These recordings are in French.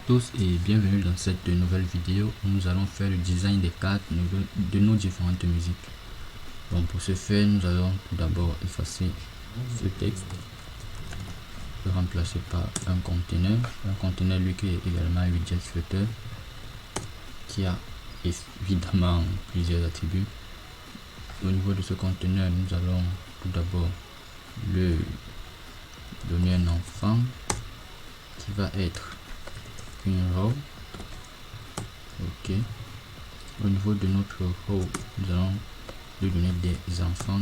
tous et bienvenue dans cette nouvelle vidéo où nous allons faire le design des cartes de nos différentes musiques. Bon, pour ce faire, nous allons tout d'abord effacer ce texte, le remplacer par un conteneur lui qui est également un widget footer qui a évidemment plusieurs attributs. Au niveau de ce conteneur, nous allons tout d'abord le donner un enfant qui va être une row. Ok, au niveau de notre row, nous allons lui donner des enfants.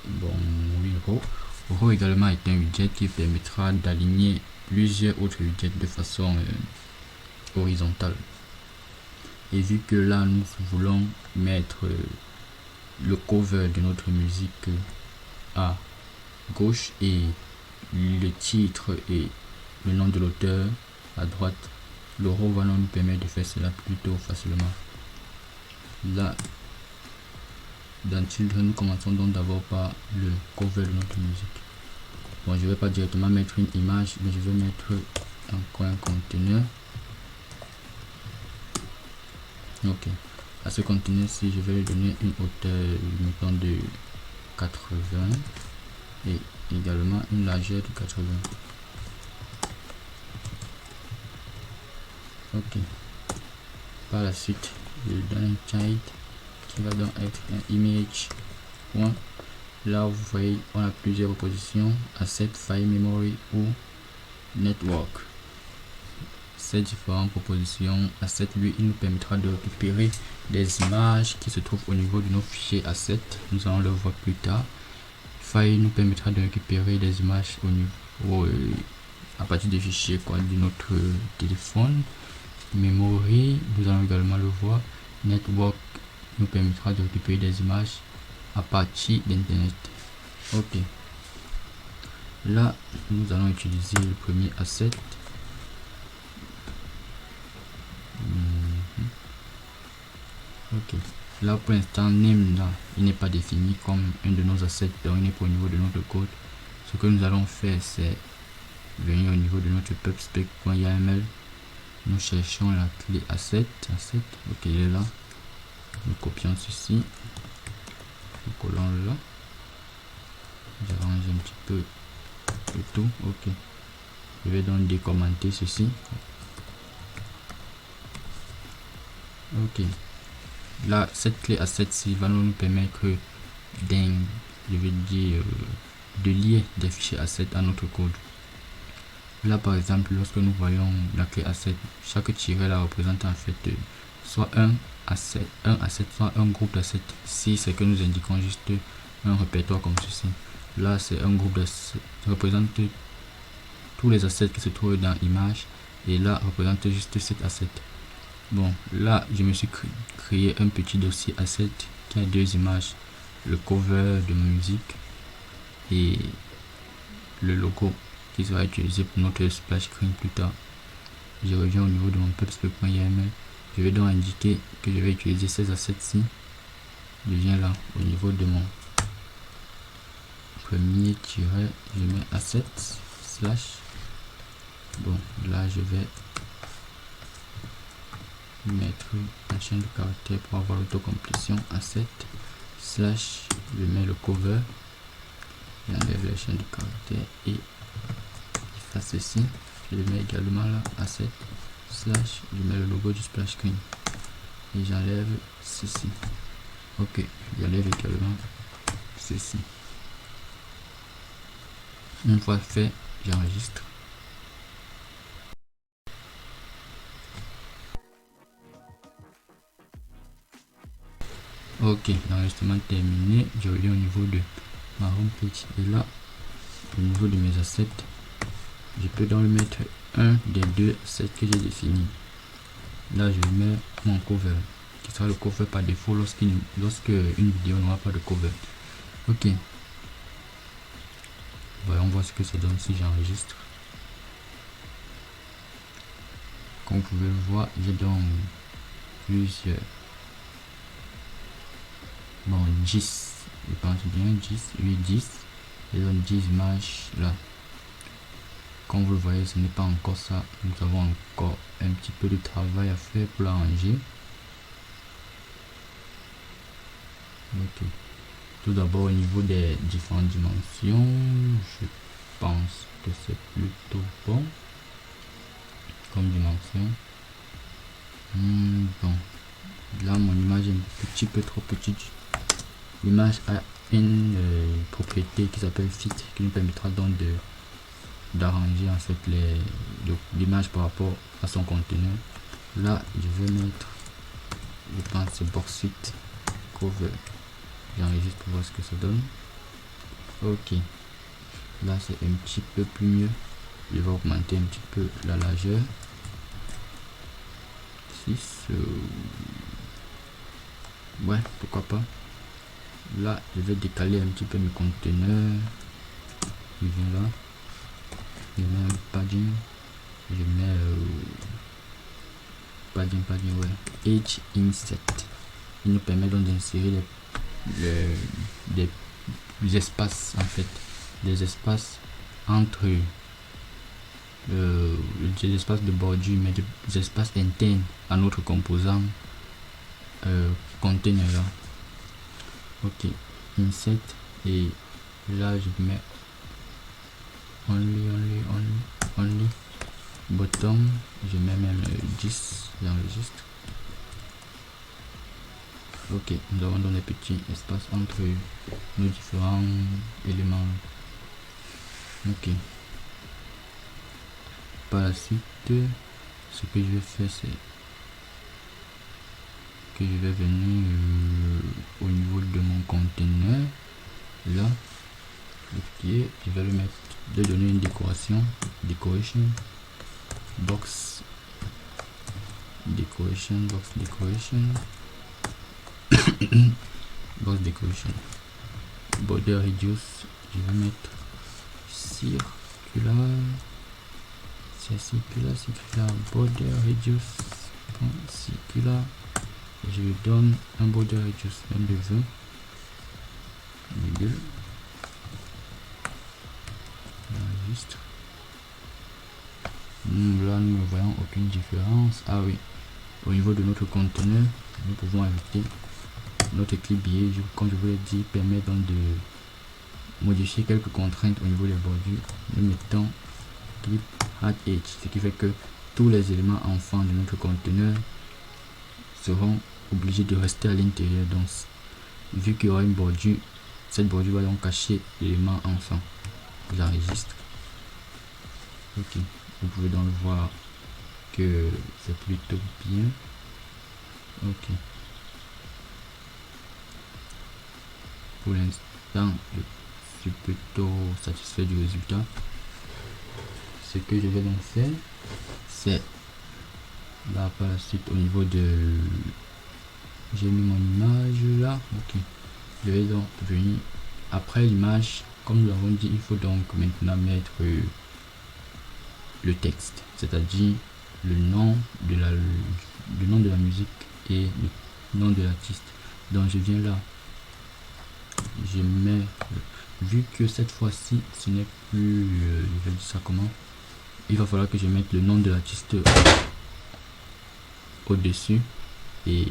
Bon, oui, row également est un widget qui permettra d'aligner plusieurs autres widgets de façon horizontale. Et vu que là nous voulons mettre le cover de notre musique à gauche et le titre et le nom de l'auteur à droite, le row va nous permettre de faire cela plutôt facilement. Là, dans Children, nous commençons donc d'abord par le cover de notre musique. Bon, je vais pas directement mettre une image, mais je vais mettre encore un conteneur. Ok, à ce conteneur-ci, je vais lui donner une hauteur, mettons, de 80 et également une largeur de 80. Ok, par la suite, je lui donne un child qui va donc être un image point. Là, vous voyez, on a plusieurs oppositions: asset, file, memory ou network. Ces différentes propositions, asset, lui, il nous permettra de récupérer des images qui se trouvent au niveau de nos fichiers assets. Nous allons le voir plus tard. File nous permettra de récupérer des images au niveau à partir des fichiers de notre téléphone. Memory, nous allons également le voir. Network nous permettra de récupérer des images à partir d'internet. Ok, là nous allons utiliser le premier asset. Ok, là pour l'instant name là il n'est pas défini comme un de nos assets, donc il n'est pas au niveau de notre code. Ce que nous allons faire, c'est venir au niveau de notre pubspec.yaml. Nous cherchons la clé asset. Ok, il est là. Nous copions ceci, nous collons là, j'arrange un petit peu le tout. Ok, je vais donc décommenter ceci. Ok, là cette clé asset ci va nous permettre de lier des fichiers assets à notre code. Là par exemple, lorsque nous voyons la clé asset, chaque tiret là représente en fait soit un asset, soit un groupe d'assets. Si c'est que nous indiquons juste un répertoire comme ceci, là c'est un groupe d'assets, représente tous les assets qui se trouvent dans image, et là représente juste cet asset. Bon, là je me suis créé un petit dossier asset qui a deux images: le cover de ma musique et le logo qui sera utilisé pour notre splash screen plus tard. Je reviens au niveau de mon pubspec.yaml. Je vais donc indiquer que je vais utiliser ces assets-ci. Je viens là au niveau de mon premier tiret, je mets assets slash. Bon, là je vais mettre la chaîne de caractères pour avoir l'autocomplétion. Asset slash, je mets le cover, j'enlève la chaîne de caractères et efface ceci. Je mets également là asset slash, je mets le logo du splash screen et j'enlève ceci. Ok, j'enlève également ceci. Une fois fait, j'enregistre. Ok, l'enregistrement terminé. Je reviens au niveau de ma home page et là au niveau de mes assets, je peux donc mettre un des deux assets que j'ai défini. Là je mets mon cover qui sera le cover par défaut lorsque une vidéo n'aura pas de cover. Ok, voyons voir ce que ça donne si j'enregistre. Comme vous pouvez le voir, j'ai donc plusieurs, bon 10, je pense bien 10, 10 et donc 10 images là. Comme vous le voyez, ce n'est pas encore ça. Nous avons encore un petit peu de travail à faire pour l'arranger. Ok. Tout d'abord, au niveau des différentes dimensions, je pense que c'est plutôt bon comme dimension. Bon, là mon image est un petit peu trop petite. L'image a une propriété qui s'appelle fit, qui nous permettra donc d'arranger en fait l'image par rapport à son contenu. Là, je vais mettre, je pense, box fit cover. J'enregistre pour voir ce que ça donne. Ok, là c'est un petit peu plus mieux. Je vais augmenter un petit peu la largeur. 6, ouais, pourquoi pas. Là, je vais décaler un petit peu mes conteneurs. Je viens là. Je mets un padding. Je mets padding, ouais. Edge inset. Il nous permet donc d'insérer des espaces en fait. Des espaces entre des espaces de bordure, mais des espaces internes à notre composant container là. Ok, inset, et là je mets only bottom, je mets même 10, j'enregistre. Ok, nous avons donc des petits espaces entre nos différents éléments. Ok, par la suite, ce que je vais faire, c'est que je vais venir au niveau de mon conteneur là. Ok, je vais le mettre, de donner une décoration, decoration box decoration border radius, je vais mettre circular border radius circular, et je lui donne un border radius même de 20 virgule. Enregistre. Là nous ne voyons aucune différence. Ah oui, au niveau de notre conteneur, nous pouvons ajouter notre clip behavior, comme je vous l'ai dit, permet donc de modifier quelques contraintes au niveau des bordures. Nous mettons clip add edge, ce qui fait que tous les éléments enfants de notre conteneur seront obligés de rester à l'intérieur. Donc vu qu'il y aura une bordure, cette bordure va donc cacher l'élément enfant. J'enregistre. Ok, vous pouvez donc voir que c'est plutôt bien. Ok, pour l'instant je suis plutôt satisfait du résultat. Ce que je vais donc faire, c'est là par la suite au niveau de, j'ai mis mon image là. Ok, je vais donc venir après l'image. Comme nous l'avons dit, il faut donc maintenant mettre le texte, c'est-à-dire le nom de la musique et le nom de l'artiste. Donc je viens là, je mets, vu que cette fois-ci ce n'est plus, je vais dire ça comment, il va falloir que je mette le nom de l'artiste au-dessus, et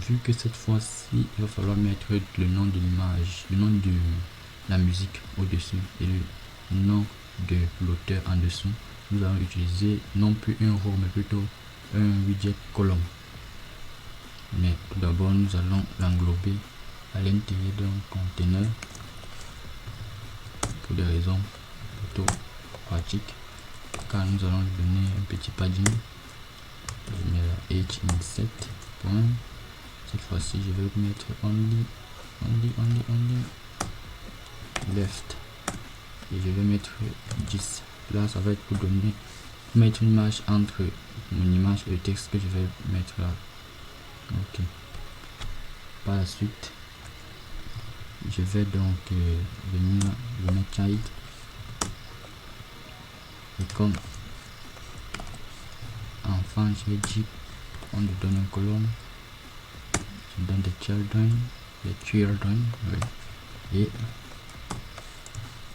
vu que cette fois-ci il va falloir mettre le nom de l'image, le nom de la musique au-dessus et le nom de l'auteur en dessous, nous allons utiliser non plus un row mais plutôt un widget column. Mais tout d'abord nous allons l'englober à l'intérieur d'un conteneur pour des raisons plutôt pratiques, car nous allons lui donner un petit padding. Je mets la edge inset point. Cette fois-ci je vais mettre only left, et je vais mettre 10. Là ça va être pour donner, mettre une image entre mon image et le texte que je vais mettre là. Ok, par la suite je vais donc venir le mettre child, et comme enfant je vais dire, on lui donne une colonne, je donne des children, oui. Et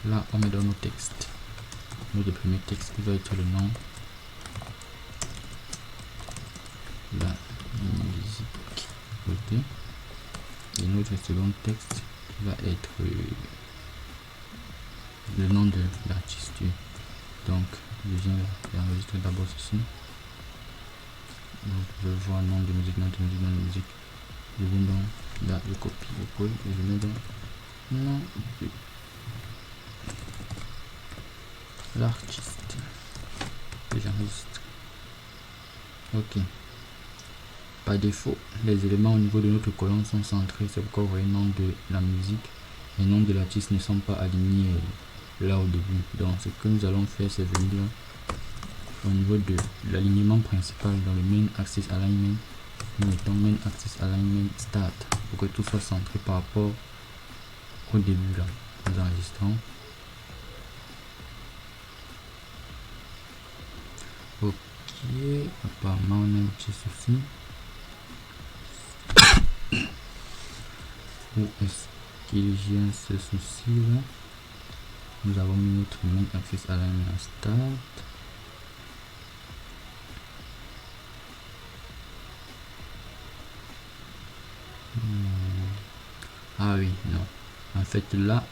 Là, on met dans nos textes. Notre premier texte qui va être le nom. La musique. Ok. Et notre second texte qui va être le nom de l'artiste. Donc, je viens d'enregistrer d'abord ceci. Donc, je vois nom de musique, nom de musique, nom de musique. Je viens donc là, je copie, je colle et je mets donc nom de l'artiste et j'enregistre. Ok. Par défaut, les éléments au niveau de notre colonne sont centrés, c'est pourquoi vous voyez nom de la musique et nom de l'artiste ne sont pas alignés là au début. Donc ce que nous allons faire, c'est venir là au niveau de l'alignement principal dans le main axis alignment. Nous mettons main axis alignment start pour que tout soit centré par rapport au début là. Nous enregistrons. Ok, apparemment on a un petit souci. Où est-ce qu'il vient ce souci là? Nous avons mis notre main axis alignment start. Ah oui, non. En fait là,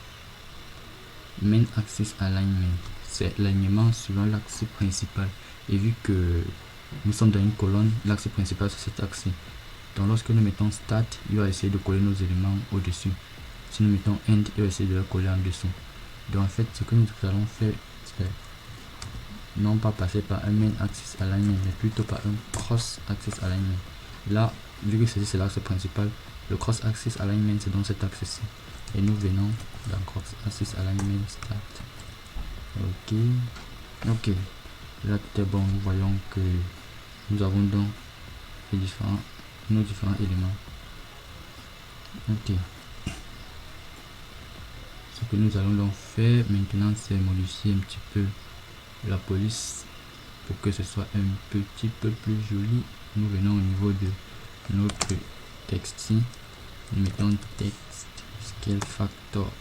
main axis alignment, c'est l'alignement suivant l'axe principal. Et vu que nous sommes dans une colonne, l'axe principal c'est cet axe. Donc lorsque nous mettons start, il va essayer de coller nos éléments au-dessus. Si nous mettons end, il va essayer de le coller en dessous. Donc en fait, ce que nous allons faire, c'est non pas passer par un main axis alignment, mais plutôt par un cross axis alignment. Là, vu que ceci c'est l'axe principal, le cross axis alignment c'est dans cet axe-ci. Et nous venons dans cross axis alignment start. Ok. Ok. Là tout est bon. Nous voyons que nous avons donc nos différents éléments. Ok. Ce que nous allons donc faire maintenant, c'est modifier un petit peu la police pour que ce soit un petit peu plus joli. Nous venons au niveau de notre texte ici. Nous mettons texte scale factor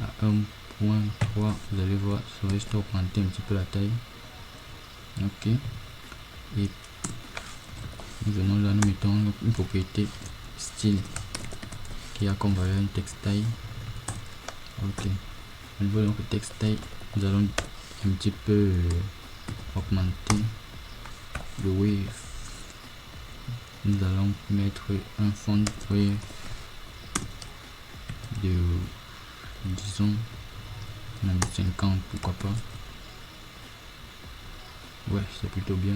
à 1.3. Vous allez voir, ça va juste augmenter un petit peu la taille. Ok. Et nous venons là, nous mettons une propriété style qui a comme valeur une text taille. Ok. Au niveau de notre text taille, nous allons un petit peu augmenter le wave. Nous allons mettre un fond wave de, disons, 50, pourquoi pas. Ouais, c'est plutôt bien.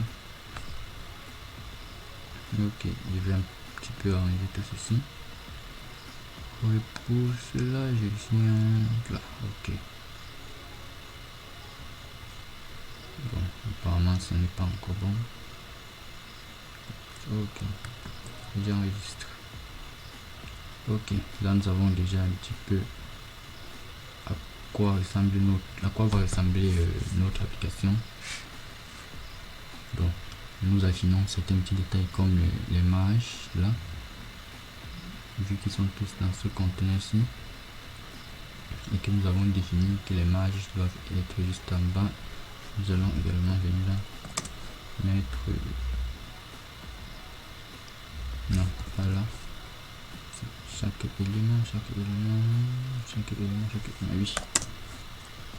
Ok, je vais un petit peu arranger tout ceci. Et pour cela, je viens là. Ok. Bon, apparemment, ce n'est pas encore bon. Ok, j'enregistre. Ok, là nous avons déjà un petit peu à quoi va ressembler notre application. Bon, nous affinons certains petits détails comme les marges là, vu qu'ils sont tous dans ce conteneur-ci, et que nous avons défini que les marges doivent être juste en bas. Nous allons également venir là mettre non, pas là. Chaque élément, oui.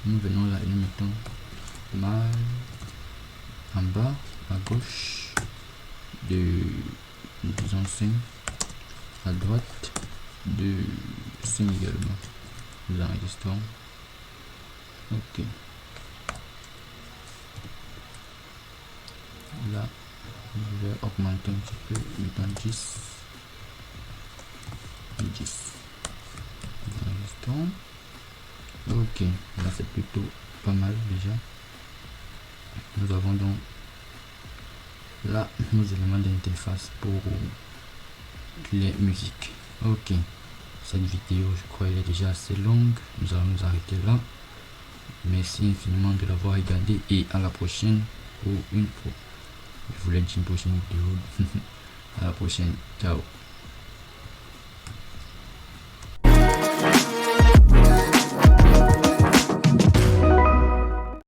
Nous venons là et nous mettons mal en bas à gauche de, disons, 5, à droite de 5 également. Nous enregistrons. Ok. Là, je vais augmenter un petit peu, mettons 10. Nous enregistrons. Ok, là c'est plutôt pas mal déjà. Nous avons donc là nos éléments d'interface pour les musiques. Ok, cette vidéo je crois elle est déjà assez longue, nous allons nous arrêter là. Merci infiniment de l'avoir regardé et à la prochaine pour une fois. Je voulais dire une prochaine vidéo. À la prochaine, ciao.